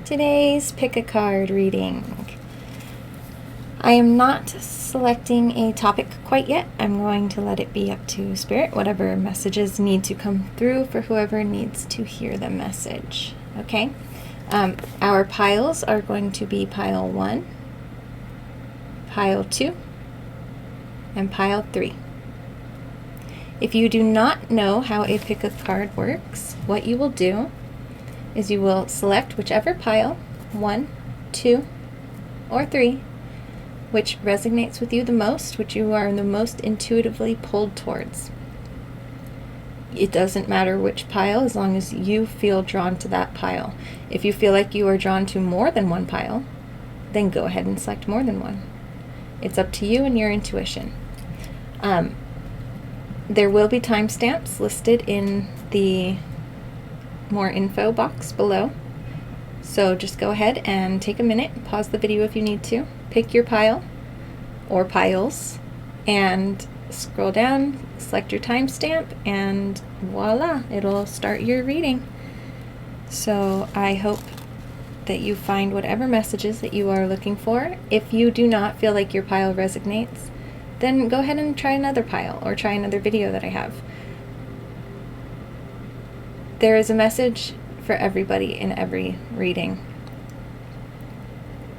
Today's pick a card reading. I am not selecting a topic quite yet. I'm going to let it be up to Spirit, whatever messages need to come through for whoever needs to hear the message. Okay? Our piles are going to be pile 1, pile 2, and pile 3. If you do not know how a pick a card works, what you will do is you will select whichever pile, 1, 2, or 3, which resonates with you the most, which you are the most intuitively pulled towards. It doesn't matter which pile as long as you feel drawn to that pile. If you feel like you are drawn to more than one pile, then go ahead and select more than one. It's up to you and your intuition. There will be timestamps listed in the more info box below. So just go ahead and take a minute, pause the video if you need to, pick your pile or piles, and scroll down, select your timestamp, and voila, it'll start your reading. So I hope that you find whatever messages that you are looking for. If you do not feel like your pile resonates, then go ahead and try another pile or try another video that I have. There is a message for everybody in every reading.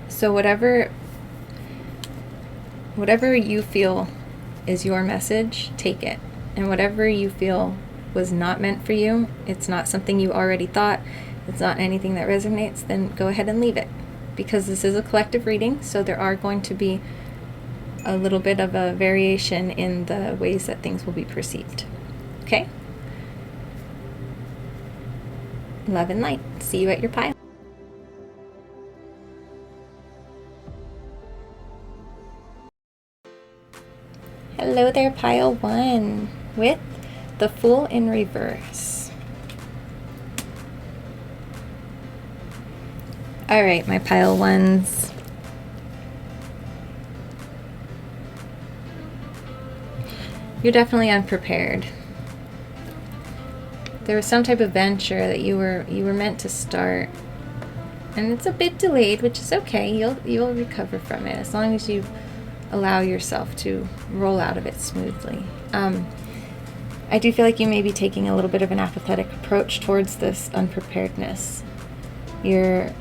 So whatever you feel is your message, take it. And whatever you feel was not meant for you, it's not something you already thought, it's not anything that resonates, then go ahead and leave it. Because this is a collective reading, so there are going to be a little bit of a variation in the ways that things will be perceived. Okay? Love and light. See you at your pile. Hello there, pile 1, with the Fool in reverse. Alright, my pile 1s. You're definitely unprepared. There was some type of venture that you were meant to start, and it's a bit delayed, which is okay. You'll recover from it as long as you allow yourself to roll out of it smoothly. I do feel like you may be taking a little bit of an apathetic approach towards this unpreparedness. You're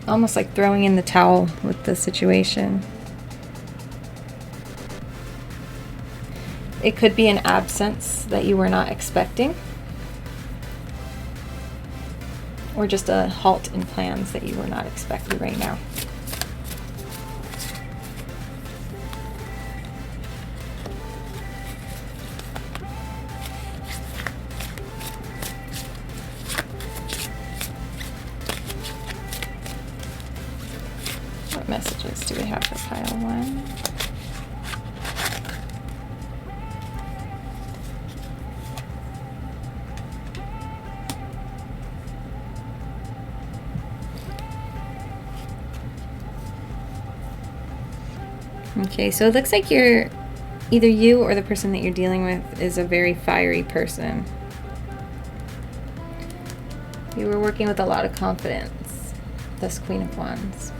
almost like throwing in the towel with the situation. It could be an absence that you were not expecting, or just a halt in plans that you were not expecting right now. What messages do we have for pile 1? Okay, so it looks like either you or the person that you're dealing with is a very fiery person. You were working with a lot of confidence, this Queen of Wands.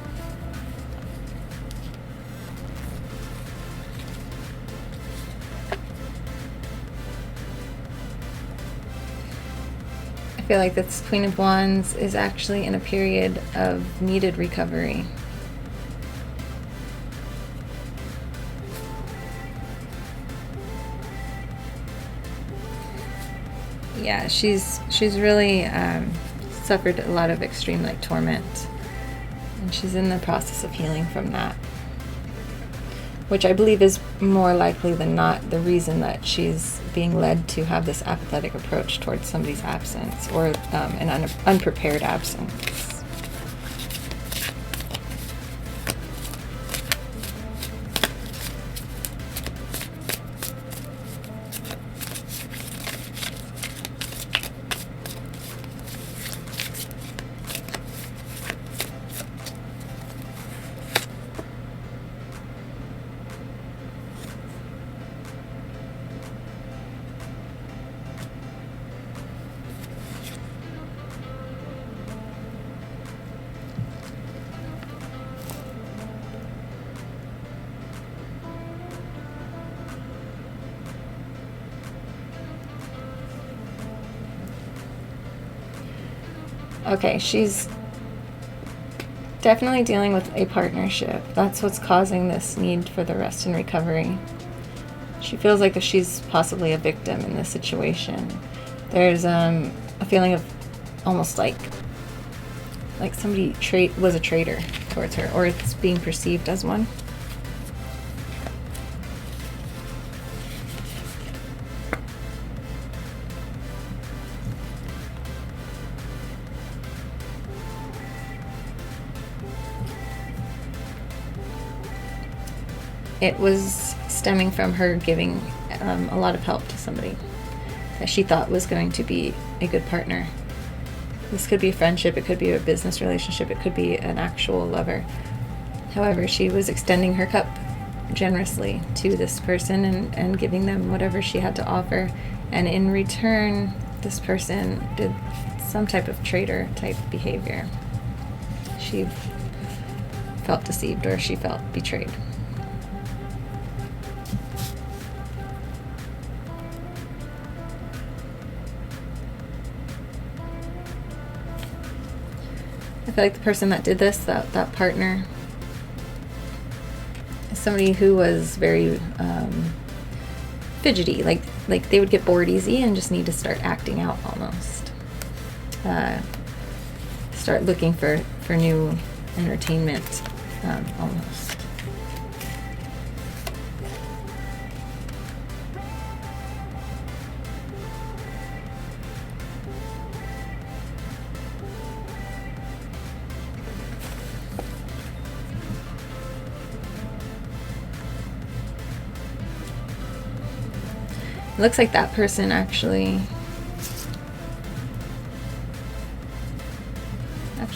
I feel like this Queen of Wands is actually in a period of needed recovery. Yeah, she's really suffered a lot of extreme torment, and she's in the process of healing from that, which I believe is more likely than not the reason that she's being led to have this apathetic approach towards somebody's absence, or an unprepared absence. Okay, she's definitely dealing with a partnership. That's what's causing this need for the rest and recovery. She feels like she's possibly a victim in this situation. There's a feeling of almost like somebody was a traitor towards her, or it's being perceived as one. It was stemming from her giving a lot of help to somebody that she thought was going to be a good partner. This could be a friendship, it could be a business relationship, it could be an actual lover. However, she was extending her cup generously to this person and giving them whatever she had to offer. And in return, this person did some type of traitor type behavior. She felt deceived, or she felt betrayed. I feel like the person that did this, that partner, is somebody who was very fidgety. Like they would get bored easy and just need to start acting out almost. Start looking for new entertainment almost. It looks like that person actually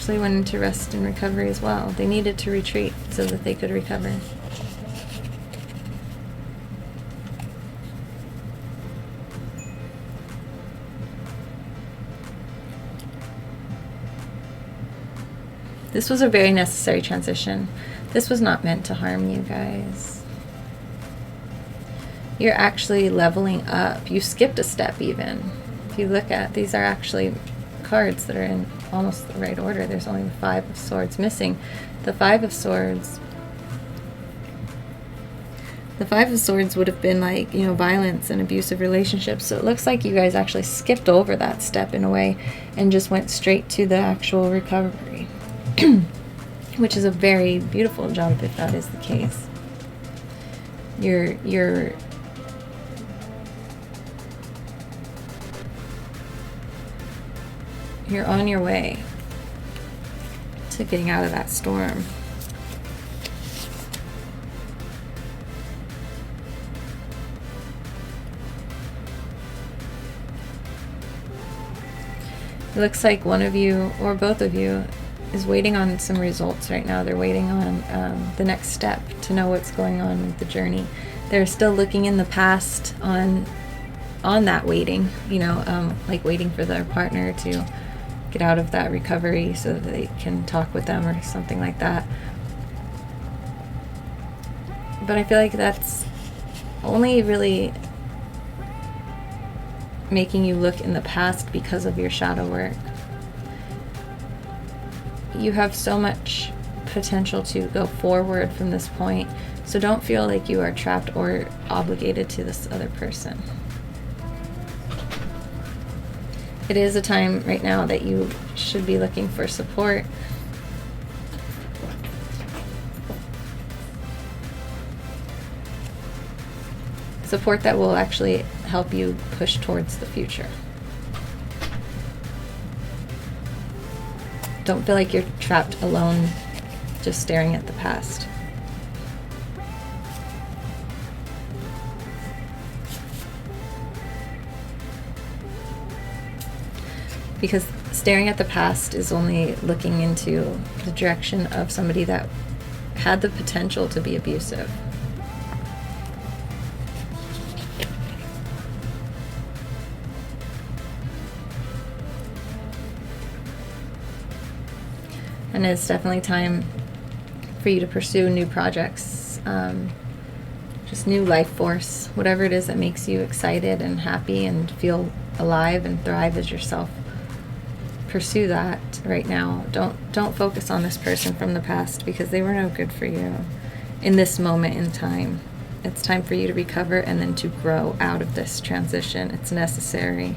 went into rest and recovery as well. They needed to retreat so that they could recover. This was a very necessary transition. This was not meant to harm you guys. You're actually leveling up. You skipped a step even. If you look at, these are actually cards that are in almost the right order. There's only the Five of Swords missing. The Five of Swords would have been like, violence and abusive relationships. So it looks like you guys actually skipped over that step in a way and just went straight to the actual recovery, which is a very beautiful jump if that is the case. You're on your way to getting out of that storm. It looks like one of you or both of you is waiting on some results right now. They're waiting on the next step to know what's going on with the journey. They're still looking in the past on that waiting, like waiting for their partner to get out of that recovery so that they can talk with them or something like that. But I feel like that's only really making you look in the past because of your shadow work. You have so much potential to go forward from this point, so don't feel like you are trapped or obligated to this other person. It is a time right now that you should be looking for support. Support that will actually help you push towards the future. Don't feel like you're trapped alone, just staring at the past. Because staring at the past is only looking into the direction of somebody that had the potential to be abusive. And it's definitely time for you to pursue new projects, just new life force, whatever it is that makes you excited and happy and feel alive and thrive as yourself. pursue that right now. Don't focus on this person from the past, because they were no good for you in this moment in time. It's time for you to recover and then to grow out of this transition. It's necessary.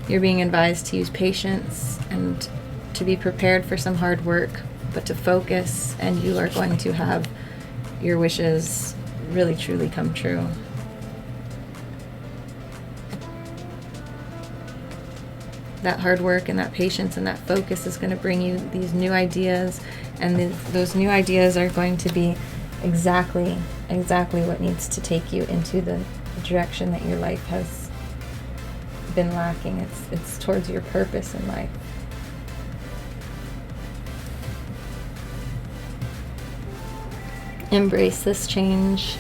You're being advised to use patience and to be prepared for some hard work, but to focus, and you are going to have your wishes really truly come true. That hard work and that patience and that focus is going to bring you these new ideas, and those new ideas are going to be exactly what needs to take you into the direction that your life has been lacking. It's towards your purpose in life. Embrace this change.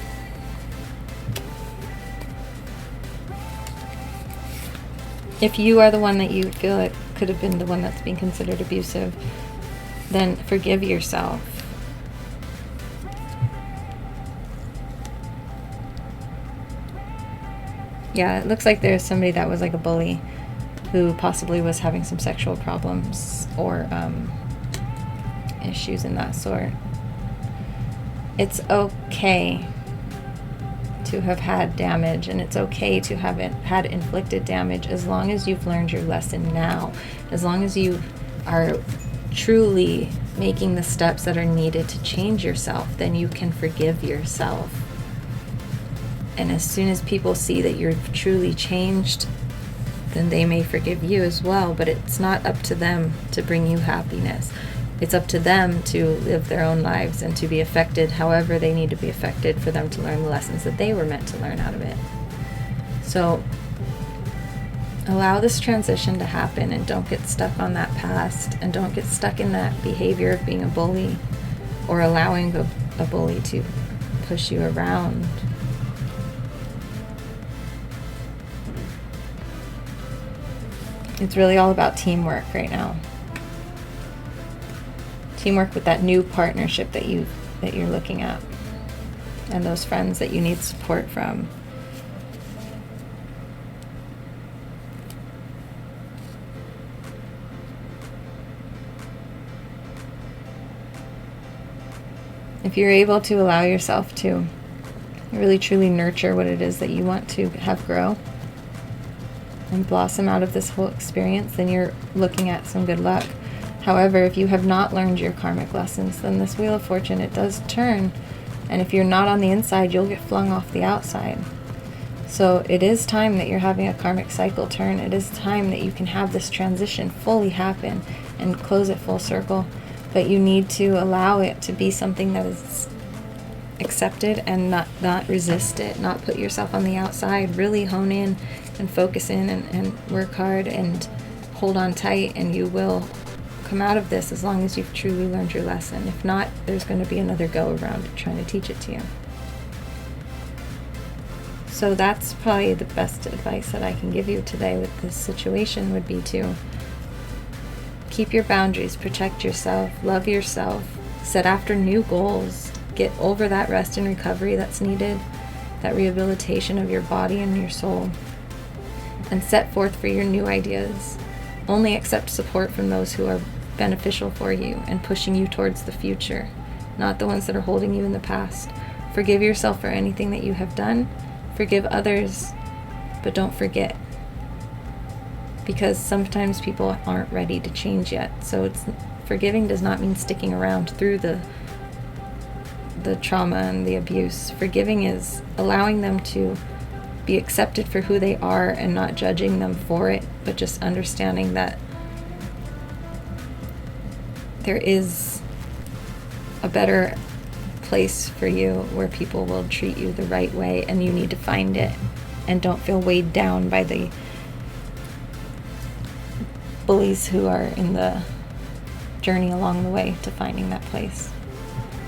If you are the one that you feel it could have been the one that's being considered abusive, then forgive yourself. Yeah, it looks like there's somebody that was like a bully who possibly was having some sexual problems or issues in that sort. It's okay to have had damage, and it's okay to have had inflicted damage, as long as you've learned your lesson now, as long as you are truly making the steps that are needed to change yourself, then you can forgive yourself. And as soon as people see that you're truly changed, then they may forgive you as well. But it's not up to them to bring you happiness. It's up to them to live their own lives and to be affected however they need to be affected for them to learn the lessons that they were meant to learn out of it. So allow this transition to happen, and don't get stuck on that past, and don't get stuck in that behavior of being a bully or allowing a bully to push you around. It's really all about teamwork right now. Teamwork with that new partnership that you're looking at, and those friends that you need support from. If you're able to allow yourself to really truly nurture what it is that you want to have grow and blossom out of this whole experience, then you're looking at some good luck. However, if you have not learned your karmic lessons, then this Wheel of Fortune, it does turn. And if you're not on the inside, you'll get flung off the outside. So it is time that you're having a karmic cycle turn. It is time that you can have this transition fully happen and close it full circle. But you need to allow it to be something that is accepted and not resist it. Not put yourself on the outside. Really hone in and focus in and work hard and hold on tight, and you will come out of this as long as you've truly learned your lesson. If not, there's going to be another go around trying to teach it to you. So that's probably the best advice that I can give you today with this situation, would be to keep your boundaries, protect yourself, love yourself, set after new goals, get over that rest and recovery that's needed, that rehabilitation of your body and your soul, and set forth for your new ideas. Only accept support from those who are beneficial for you and pushing you towards the future, not the ones that are holding you in the past. Forgive yourself for anything that you have done. Forgive others, but don't forget. Because sometimes people aren't ready to change yet. So forgiving does not mean sticking around through the trauma and the abuse. Forgiving is allowing them to be accepted for who they are and not judging them for it, but just understanding that there is a better place for you where people will treat you the right way, and you need to find it, and don't feel weighed down by the bullies who are in the journey along the way to finding that place.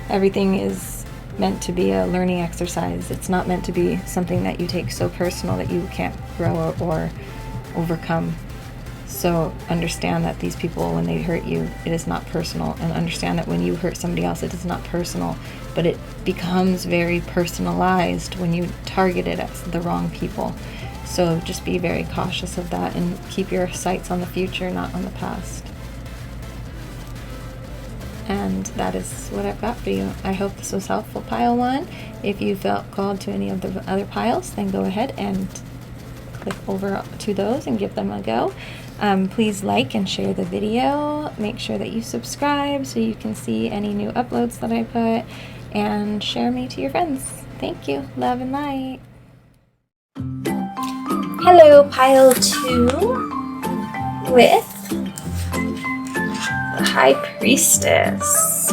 Everything is meant to be a learning exercise. It's not meant to be something that you take so personal that you can't grow or overcome. So understand that these people, when they hurt you, it is not personal. And understand that when you hurt somebody else, it is not personal. But it becomes very personalized when you target it at the wrong people. So just be very cautious of that and keep your sights on the future, not on the past. And that is what I've got for you. I hope this was helpful, pile 1. If you felt called to any of the other piles, then go ahead and click over to those and give them a go. Please like and share the video. Make sure that you subscribe so you can see any new uploads that I put, and share me to your friends. Thank you. Love and light. Hello, pile 2 with the High Priestess.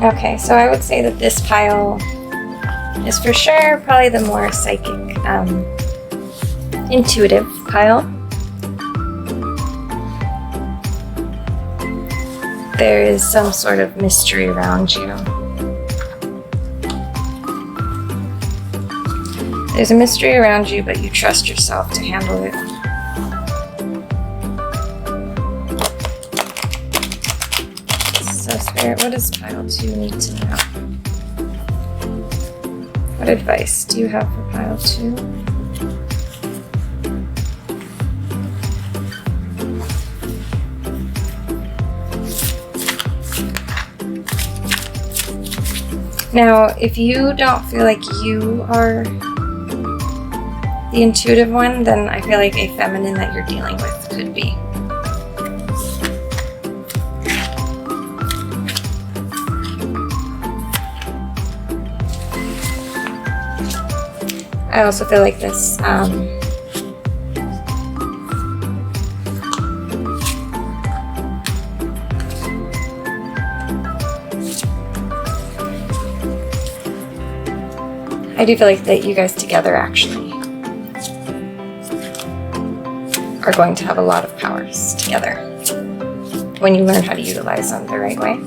Okay, so I would say that this pile is for sure probably the more psychic, intuitive pile. There is some sort of mystery around you. There's a mystery around you, but you trust yourself to handle it. So, Spirit, what does pile 2 need to know? What advice do you have for pile 2? Now, if you don't feel like you are the intuitive one, then I feel like a feminine that you're dealing with could be. I also feel like this I do feel like that you guys together actually are going to have a lot of powers together when you learn how to utilize them the right way.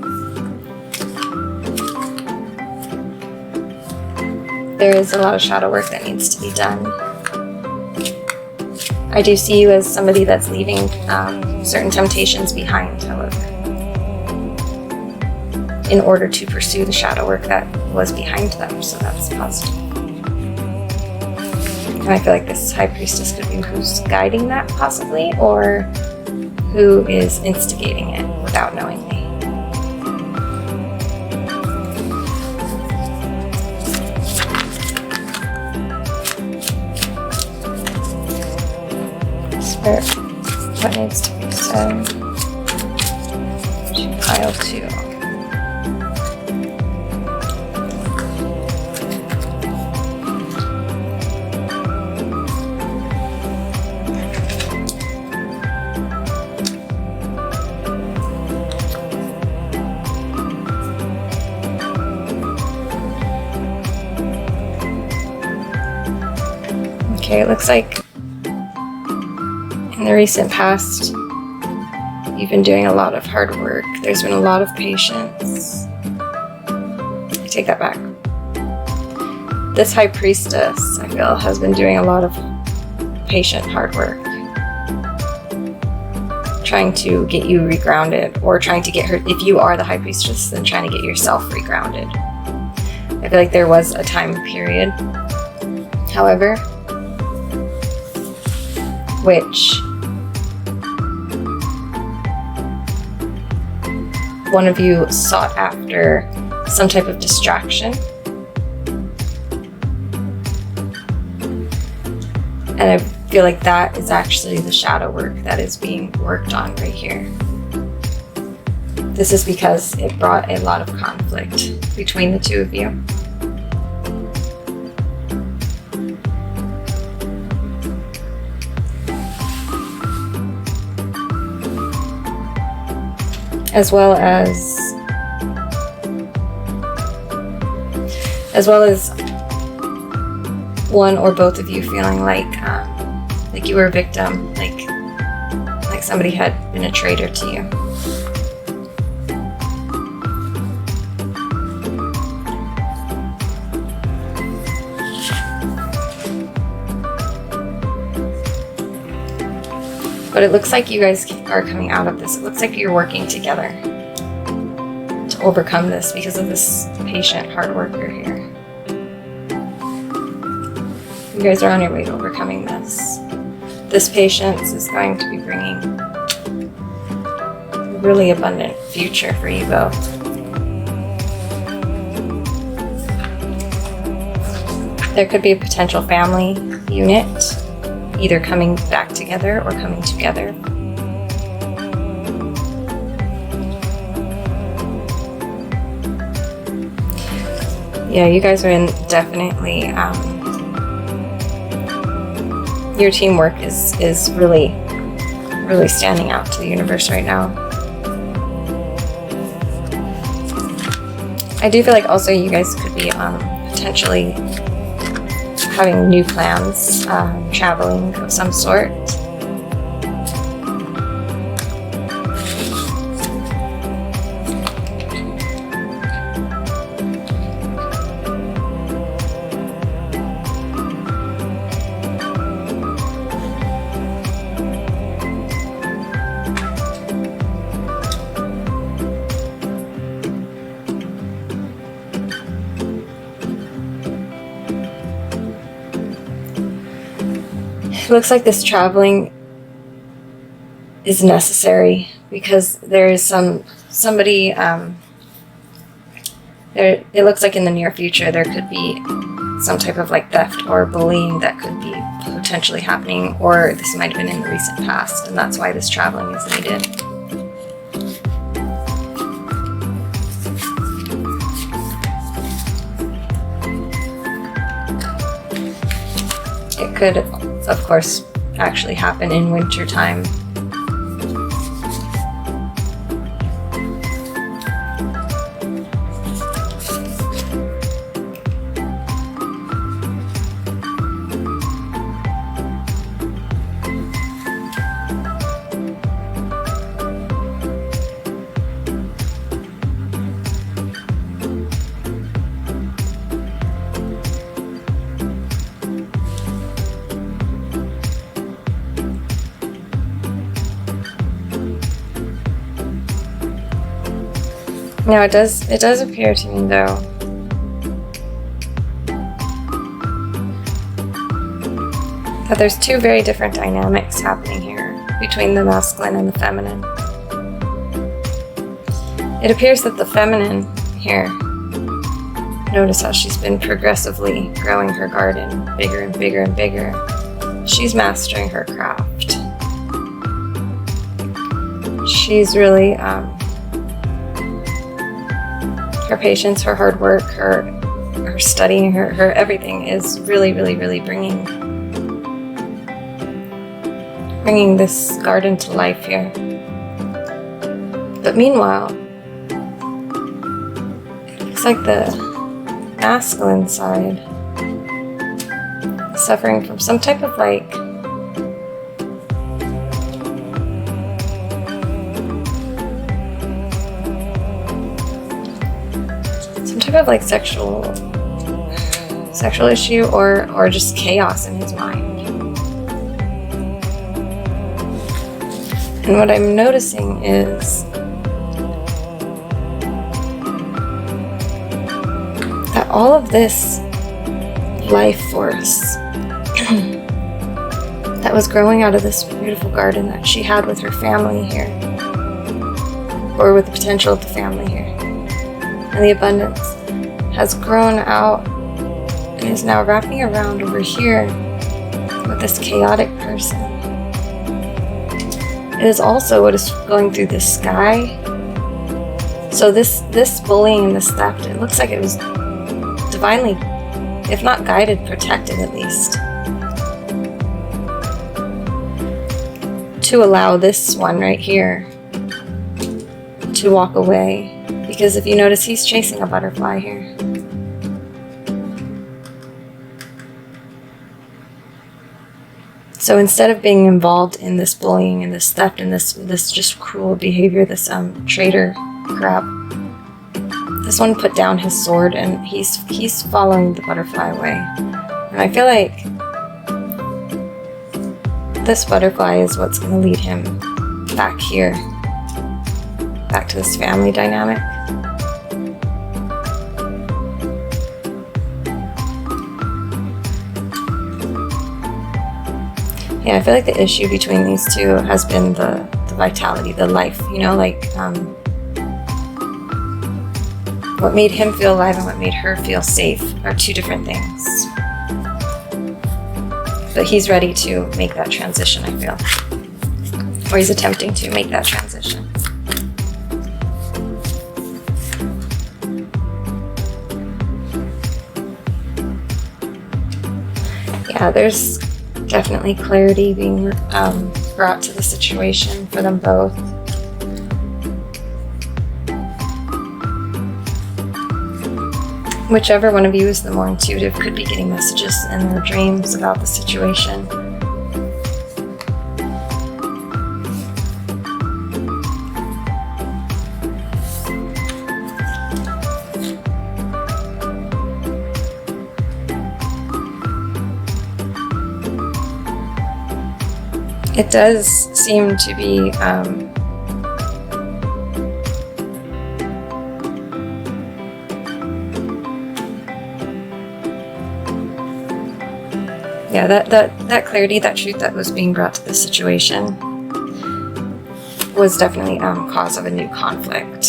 There is a lot of shadow work that needs to be done. I do see you as somebody that's leaving certain temptations behind, however, in order to pursue the shadow work that was behind them, so that's positive. And I feel like this High Priestess could be who's guiding that, possibly, or who is instigating it without knowing me. Spirit, what needs to be said to pile 2? Okay, it looks like in the recent past, you've been doing a lot of hard work. There's been a lot of patience. I take that back. This High Priestess, I feel, has been doing a lot of patient hard work. Trying to get you regrounded, or trying to get her, if you are the High Priestess, then trying to get yourself regrounded. I feel like there was a time period, however, which one of you sought after some type of distraction, and I feel like that is actually the shadow work that is being worked on right here. This is because it brought a lot of conflict between the two of you. As well as one or both of you feeling like you were a victim, like somebody had been a traitor to you. But it looks like you guys are coming out of this. It looks like you're working together to overcome this because of this patient hard worker here. You guys are on your way to overcoming this. This patience is going to be bringing a really abundant future for you both. There could be a potential family unit, either coming back together or coming together. Yeah, you guys are in definitely, your teamwork is really standing out to the universe right now. I do feel like also you guys could be potentially having new plans, traveling of some sort. It looks like this traveling is necessary because there is somebody there. It looks like in the near future there could be some type of like theft or bullying that could be potentially happening, or this might have been in the recent past, and that's why this traveling is needed. It could, of course, actually happen in winter time. Now it does appear to me though that there's two very different dynamics happening here between the masculine and the feminine. It appears that the feminine here, notice how she's been progressively growing her garden bigger and bigger and bigger. She's mastering her craft. She's really her patience, her hard work, her studying, her everything is really bringing this garden to life here. But meanwhile, it looks like the masculine side is suffering from some type of like sexual issue or just chaos in his mind. And what I'm noticing is that all of this life force that was growing out of this beautiful garden that she had with her family here, or with the potential of the family here, and the abundance, has grown out and is now wrapping around over here with this chaotic person. It is also what is going through the sky. So this bullying and this theft, it looks like it was divinely, if not guided, protected at least, to allow this one right here to walk away. Because if you notice, he's chasing a butterfly here. So instead of being involved in this bullying and this theft and this just cruel behavior, this traitor crap, this one put down his sword and he's following the butterfly away. And I feel like this butterfly is what's going to lead him back here, back to this family dynamic. Yeah, I feel like the issue between these two has been the vitality, the life, you know, like what made him feel alive and what made her feel safe are two different things. But he's ready to make that transition, I feel. Or he's attempting to make that transition. Yeah, there's definitely clarity being brought to the situation for them both. Whichever one of you is the more intuitive could be getting messages in their dreams about the situation. It does seem to be yeah, that clarity, that truth that was being brought to the situation was definitely cause of a new conflict.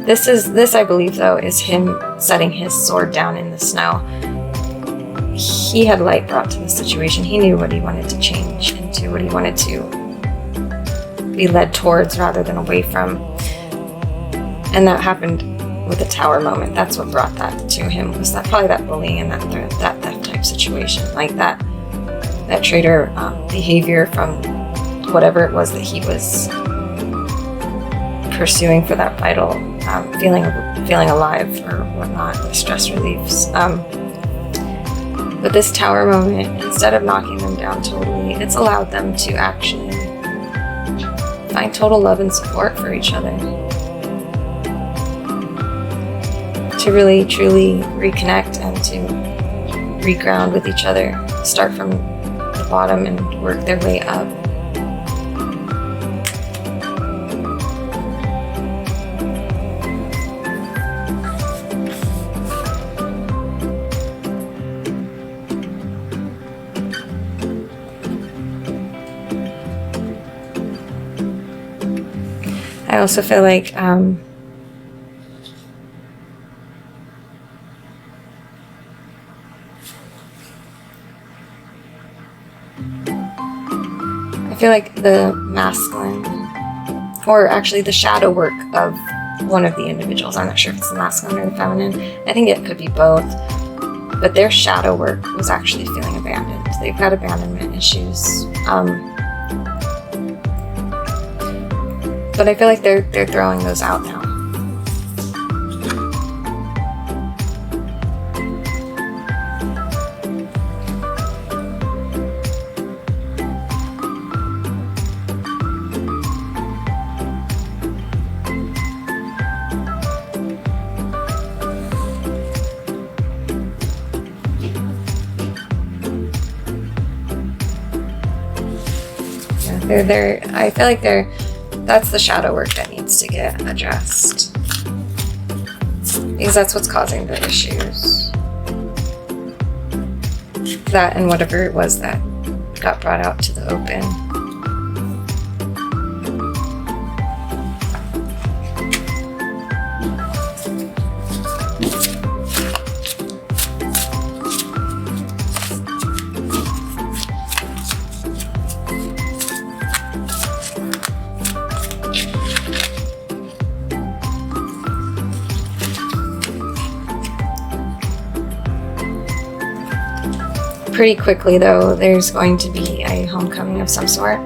This I believe though is him setting his sword down in the snow. He had light brought to the situation. He knew what he wanted to change into, what he wanted to be led towards rather than away from. And that happened with the tower moment. That's what brought that to him, was that probably that bullying and that theft type situation, like that traitor behavior from whatever it was that he was pursuing for that vital feeling alive or whatnot, the stress reliefs. But this tower moment, instead of knocking them down totally, it's allowed them to actually find total love and support for each other. To really, truly reconnect and to reground with each other. Start from the bottom and work their way up. I also feel like the masculine, or actually the shadow work of one of the individuals, I'm not sure if it's the masculine or the feminine, I think it could be both, but their shadow work was actually feeling abandoned. They've got abandonment issues. But I feel like they're throwing those out now. Yeah, I feel like that's the shadow work that needs to get addressed. Because that's what's causing the issues. That and whatever it was that got brought out to the open. Pretty quickly, though, there's going to be a homecoming of some sort.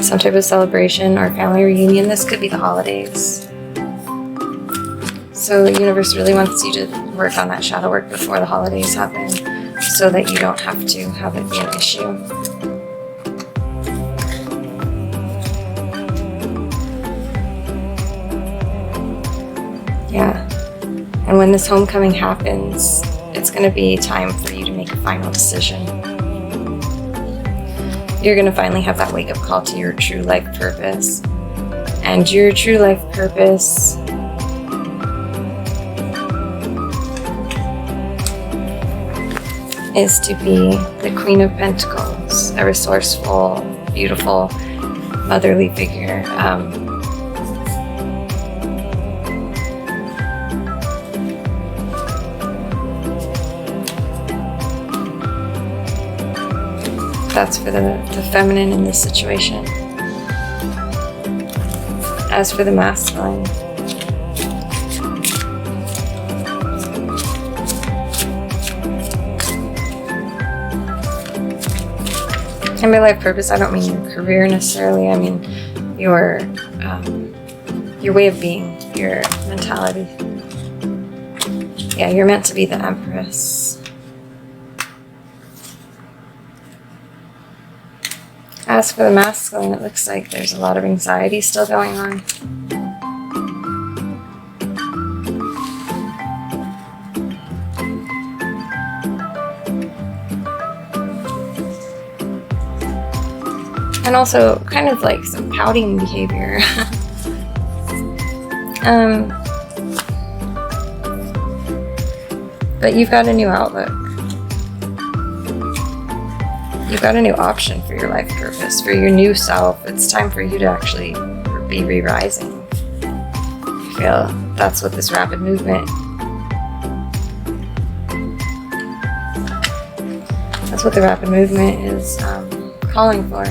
Some type of celebration or family reunion. This could be the holidays. So the universe really wants you to work on that shadow work before the holidays happen, so that you don't have to have it be an issue. Yeah. And when this homecoming happens, it's going to be time for you to make a final decision. You're going to finally have that wake-up call to your true life purpose. And your true life purpose is to be the Queen of Pentacles, a resourceful, beautiful, motherly figure. That's for the feminine in this situation. As for the masculine, and by life purpose, I don't mean your career necessarily. I mean your way of being, your mentality. Yeah, you're meant to be the Empress. As for the masculine, it looks like there's a lot of anxiety still going on. And also kind of like some pouting behavior. But you've got a new outlook. You've got a new option for your life purpose, for your new self. It's time for you to actually be re-rising. I feel that's what this rapid movement, that's what the rapid movement is calling for.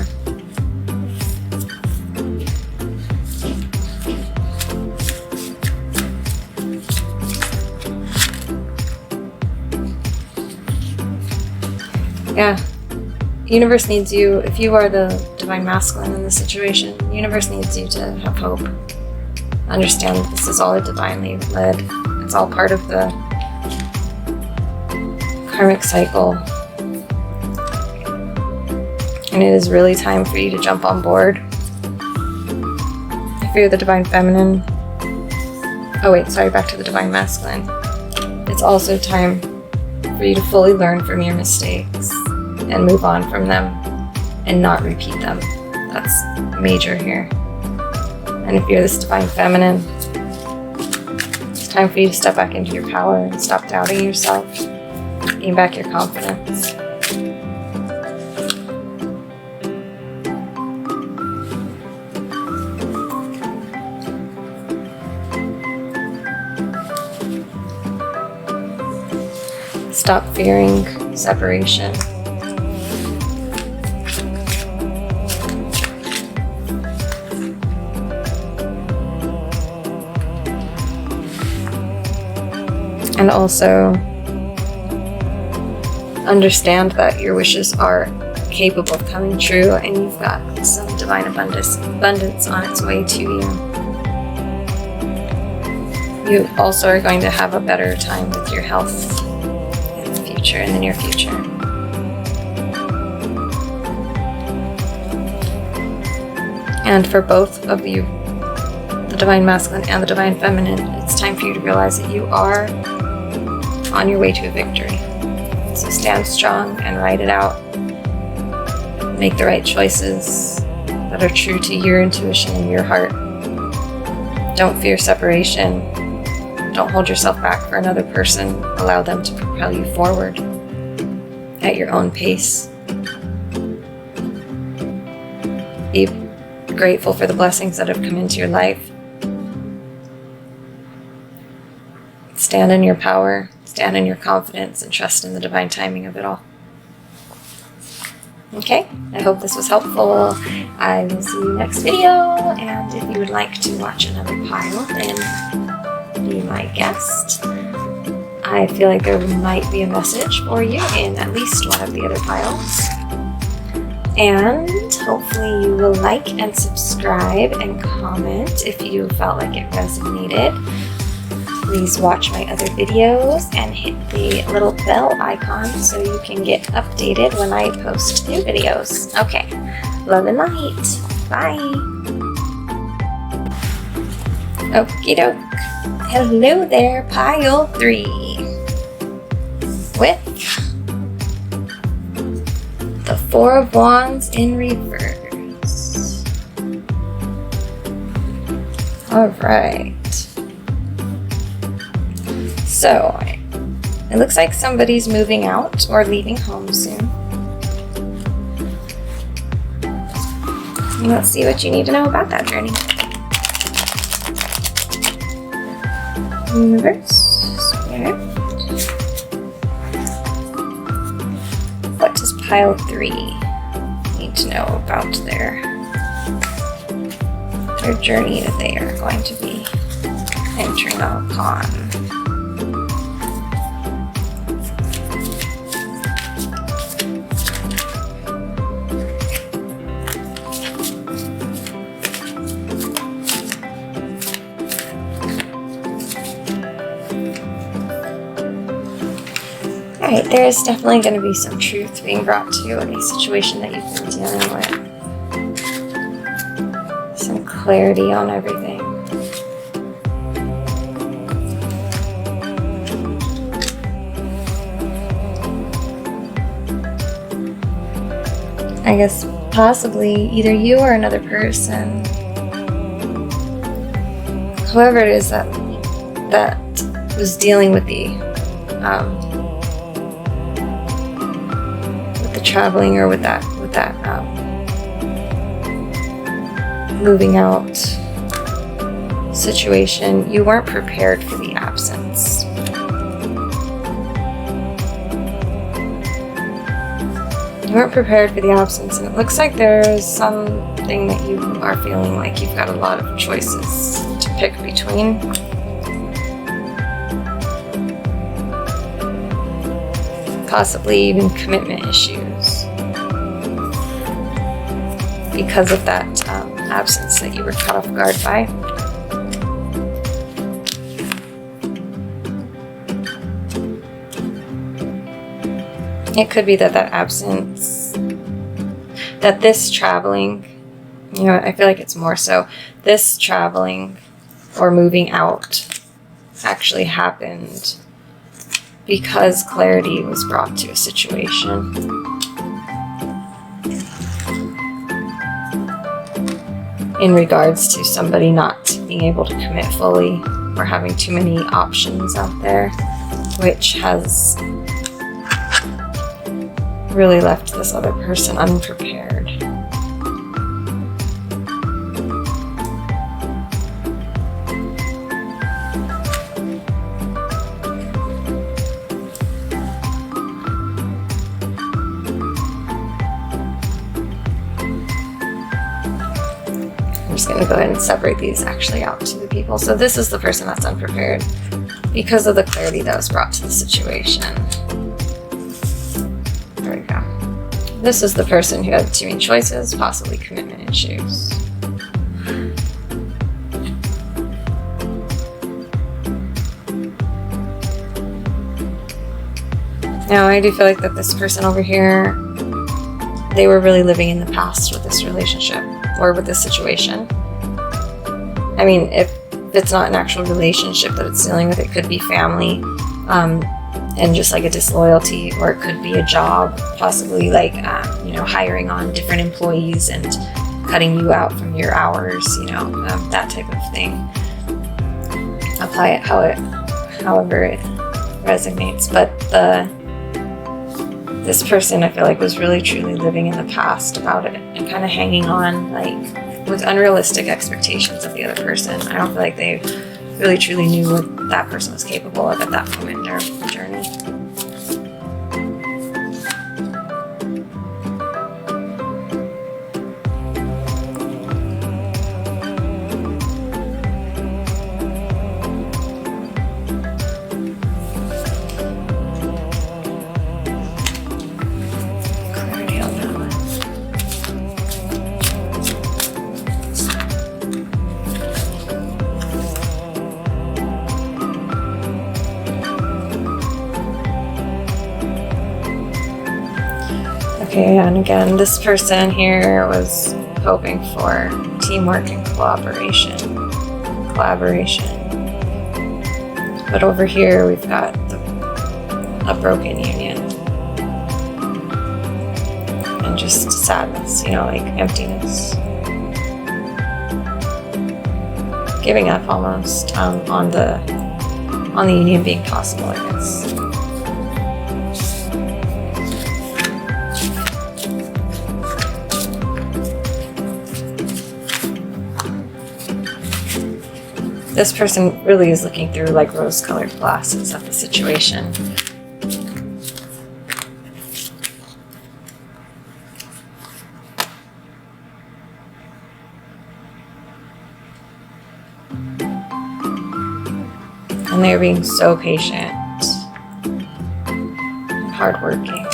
Yeah. The universe needs you. If you are the divine masculine in this situation, the universe needs you to have hope. Understand that this is all divinely led. It's all part of the karmic cycle. And it is really time for you to jump on board. If you're the divine feminine, back to the divine masculine. It's also time for you to fully learn from your mistakes and move on from them and not repeat them. That's major here. And if you're this divine feminine, it's time for you to step back into your power and stop doubting yourself, gain back your confidence. Stop fearing separation. And also understand that your wishes are capable of coming true and you've got some divine abundance on its way to you. You also are going to have a better time with your health in the future, in the near future. And for both of you, the divine masculine and the divine feminine, it's time for you to realize that you are on your way to a victory. So stand strong and ride it out. Make the right choices that are true to your intuition and your heart. Don't fear separation. Don't hold yourself back for another person. Allow them to propel you forward at your own pace. Be grateful for the blessings that have come into your life. Stand in your power. Stand in your confidence and trust in the divine timing of it all. Okay, I hope this was helpful. I will see you next video, and if you would like to watch another pile, then be my guest. I feel like there might be a message for you in at least one of the other piles. And hopefully you will like and subscribe and comment if you felt like it resonated. Please watch my other videos and hit the little bell icon so you can get updated when I post new videos. Okay, love and light. Bye. Okie doke. Hello there, pile 3. With the 4 of Wands in reverse. Alright. So, it looks like somebody's moving out or leaving home soon. Let's see what you need to know about that journey. Universe, Spirit. What does pile 3 need to know about their journey that they are going to be entering upon? Alright, there is definitely going to be some truth being brought to you in a situation that you've been dealing with. Some clarity on everything. I guess possibly either you or another person, whoever it is that was dealing with the traveling or with that moving out situation, you weren't prepared for the absence. You weren't prepared for the absence, and it looks like there's something that you are feeling like you've got a lot of choices to pick between. Possibly even commitment issues because of that absence that you were caught off guard by. It could be that absence, that this traveling, I feel like it's more so this traveling or moving out actually happened because clarity was brought to a situation. In regards to somebody not being able to commit fully or having too many options out there, which has really left this other person unprepared. I'm just going to go ahead and separate these actually out to the people. So this is the person that's unprepared because of the clarity that was brought to the situation. There we go. This is the person who had too many choices, possibly commitment issues. Now, I do feel like that this person over here, they were really living in the past with this relationship or with this situation. I mean, if it's not an actual relationship that it's dealing with, it could be family, and just like a disloyalty, or it could be a job, possibly like, hiring on different employees and cutting you out from your hours, that type of thing. Apply it however it resonates. But this person, I feel like, was really truly living in the past about it and kind of hanging on, like, with unrealistic expectations of the other person. I don't feel like they really truly knew what that person was capable of at that moment in their journey. Okay, and again, this person here was hoping for teamwork and collaboration. But over here we've got a broken union. And just sadness, you know, like emptiness. Giving up almost on the union being possible, I guess. This person really is looking through like rose-colored glasses at the situation. And they're being so patient, hardworking.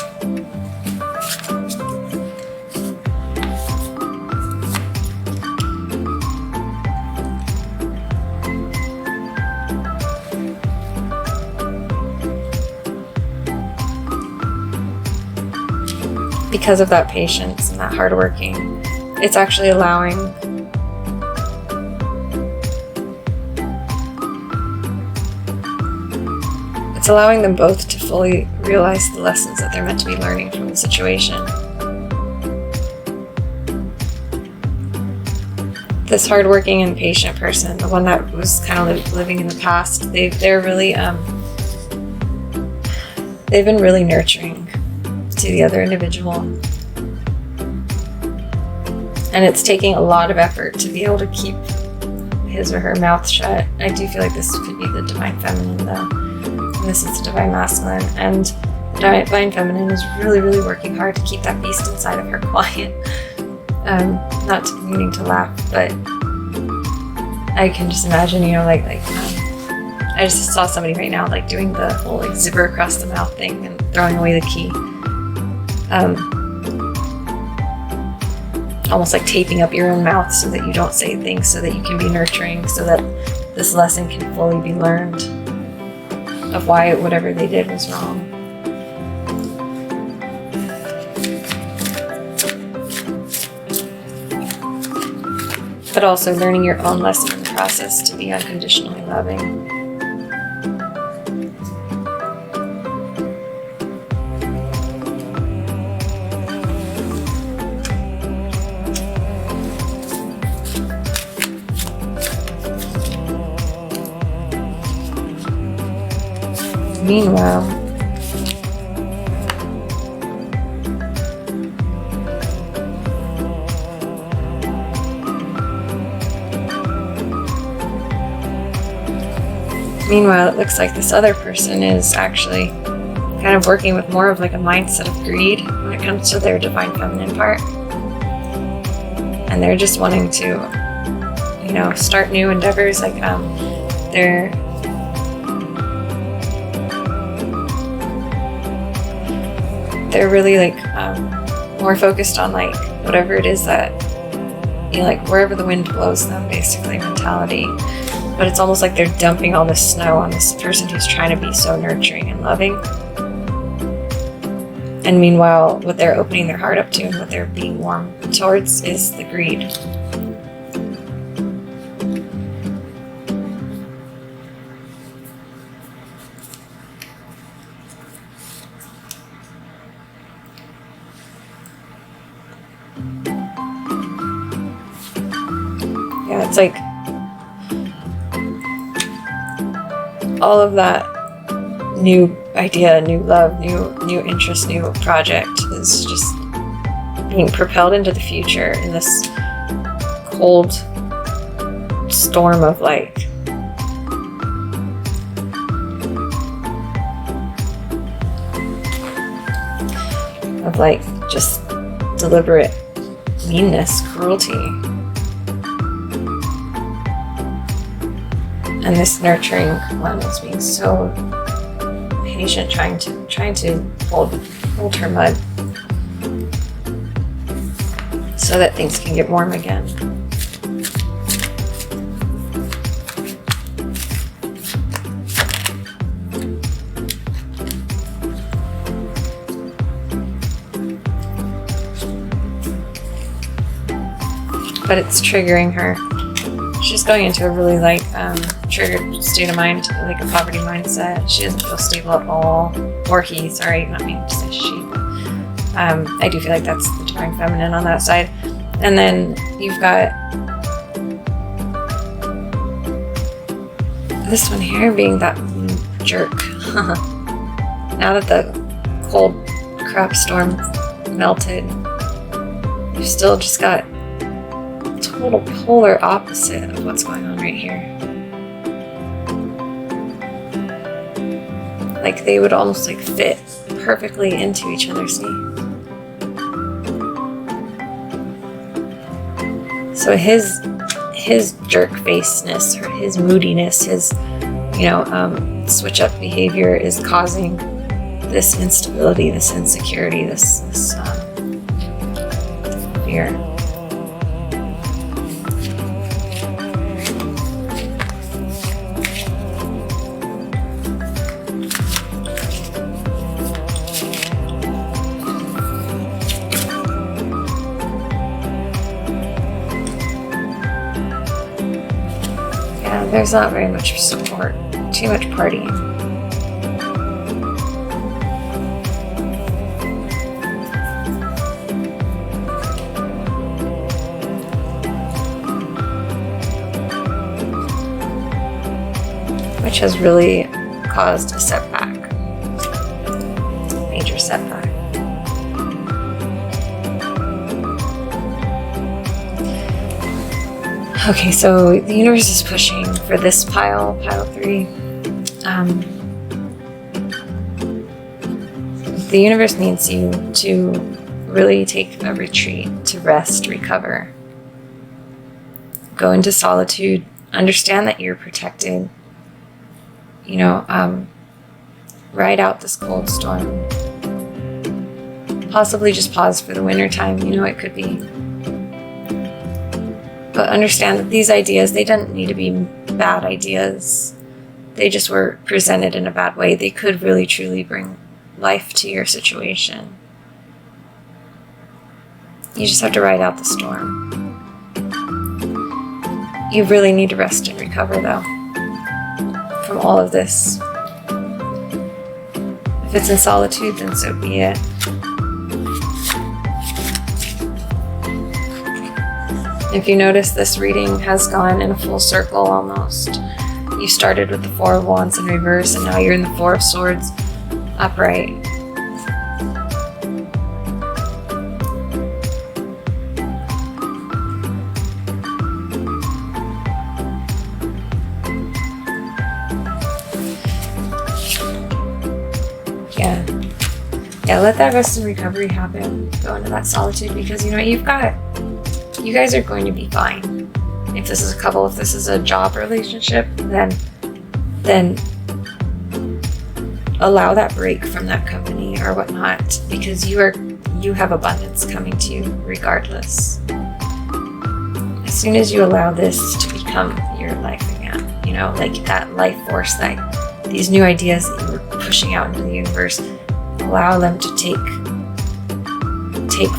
Because of that patience and that hardworking, it's actually allowing them both to fully realize the lessons that they're meant to be learning from the situation. This hardworking and patient person, the one that was kind of living in the past, they're really they've been really nurturing to the other individual, and it's taking a lot of effort to be able to keep his or her mouth shut. I do feel like this could be the divine feminine though. This is the divine masculine, and the divine feminine is really, really working hard to keep that beast inside of her quiet. Not meaning to laugh, but I can just imagine, you know, like I just saw somebody right now like doing the whole like zipper across the mouth thing and throwing away the key. Almost like taping up your own mouth so that you don't say things, so that you can be nurturing, so that this lesson can fully be learned of why whatever they did was wrong. But also learning your own lesson in the process to be unconditionally loving. Meanwhile, it looks like this other person is actually kind of working with more of like a mindset of greed when it comes to their divine feminine part. And they're just wanting to, you know, start new endeavors. Like they're really like more focused on like whatever it is that, you know, like wherever the wind blows them, basically mentality. But it's almost like they're dumping all this snow on this person who's trying to be so nurturing and loving. And meanwhile, what they're opening their heart up to and what they're being warm towards is the greed. Yeah, it's like all of that new idea, new love, new interest, new project is just being propelled into the future in this cold storm of like just deliberate meanness, cruelty. And this nurturing one is being so patient, trying to hold her mud so that things can get warm again. But it's triggering her. She's going into a really like triggered state of mind, like a poverty mindset. She doesn't feel stable at all. Or he, sorry, not me to say she. I do feel like that's the divine feminine on that side. And then you've got this one here being that jerk. Now that the cold crap storm melted, you've still just got total polar opposite of what's going on right here. Like they would almost like fit perfectly into each other, see? So his jerk faceness or his moodiness, his switch up behavior is causing this instability, this insecurity, this fear. There's not very much support, too much partying. Which has really caused a setback, major setback. Okay, so the universe is pushing for this pile 3. The universe needs you to really take a retreat, to rest, recover. Go into solitude, understand that you're protected. Ride out this cold storm. Possibly just pause for the winter time, it could be. But understand that these ideas, they didn't need to be bad ideas. They just were presented in a bad way. They could really, truly bring life to your situation. You just have to ride out the storm. You really need to rest and recover, though, from all of this. If it's in solitude, then so be it. If you notice, this reading has gone in a full circle almost. You started with the 4 of Wands in reverse, and now you're in the 4 of Swords upright. Yeah, let that rest and recovery happen. Go into that solitude because you guys are going to be fine. If this is a couple, if this is a job relationship, then allow that break from that company or whatnot, because you have abundance coming to you regardless. As soon as you allow this to become your life again, like that life force, that these new ideas that you were pushing out into the universe, allow them to take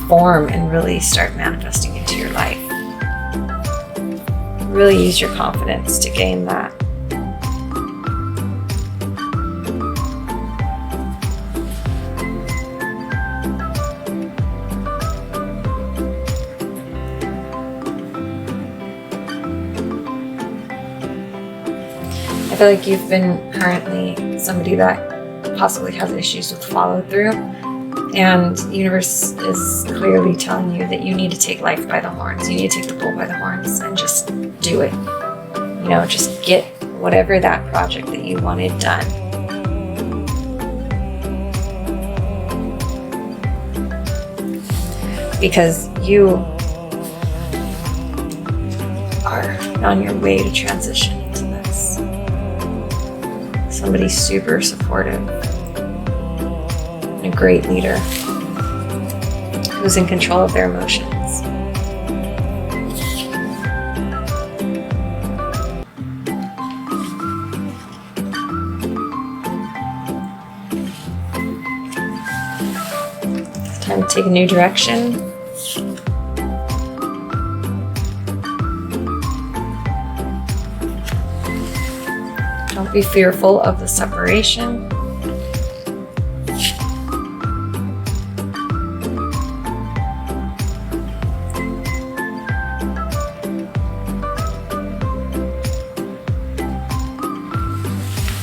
form and really start manifesting into your life. Really use your confidence to gain that. I feel like you've been currently somebody that possibly has issues with follow through, and the universe is clearly telling you that you need to take life by the horns. You need to take the bull by the horns and just do it. Just get whatever that project that you wanted done. Because you are on your way to transition into this. Somebody super supportive. A great leader who's in control of their emotions. It's time to take a new direction. Don't be fearful of the separation.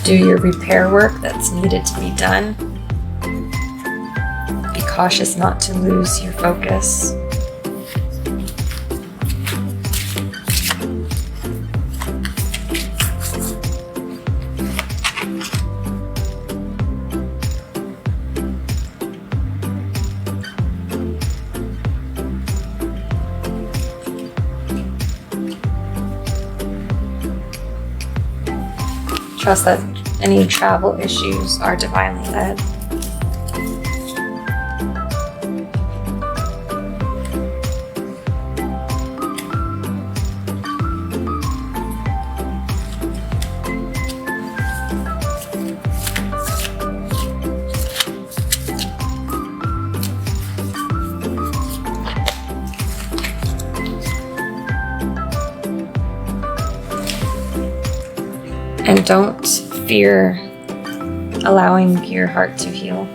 Do your repair work that's needed to be done. Be cautious not to lose your focus. Trust that any travel issues are divinely led. And don't fear allowing your heart to heal.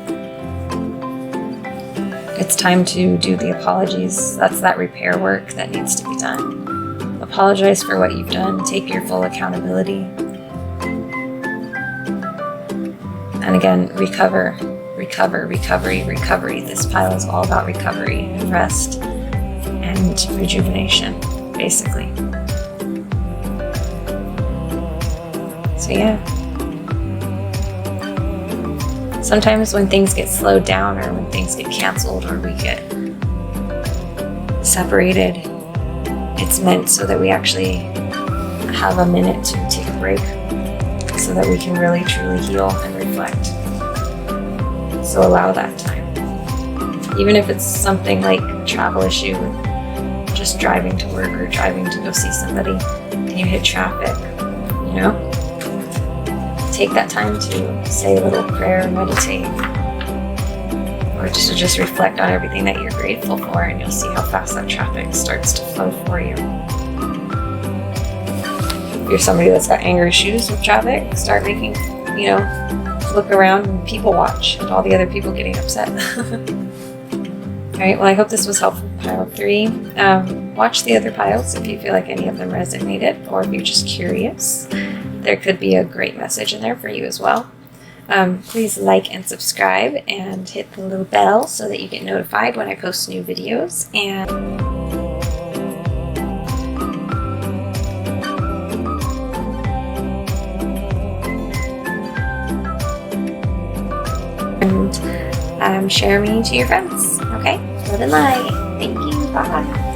It's time to do the apologies. That's that repair work that needs to be done. Apologize for what you've done. Take your full accountability. And again, recover, recovery. This pile is all about recovery and rest and rejuvenation, basically. So yeah. Sometimes when things get slowed down or when things get canceled or we get separated, it's meant so that we actually have a minute to take a break so that we can really truly heal and reflect. So allow that time. Even if it's something like a travel issue, just driving to work or driving to go see somebody and you hit traffic, take that time to say a little prayer, meditate, or just reflect on everything that you're grateful for, and you'll see how fast that traffic starts to flow for you. If you're somebody that's got anger issues with traffic, start making, look around and people watch at all the other people getting upset. All right, well, I hope this was helpful. Pile 3. Watch the other piles if you feel like any of them resonated, or if you're just curious. There could be a great message in there for you as well. Please like and subscribe and hit the little bell so that you get notified when I post new videos. And share me to your friends. Okay? Love and light. Thank you. Bye.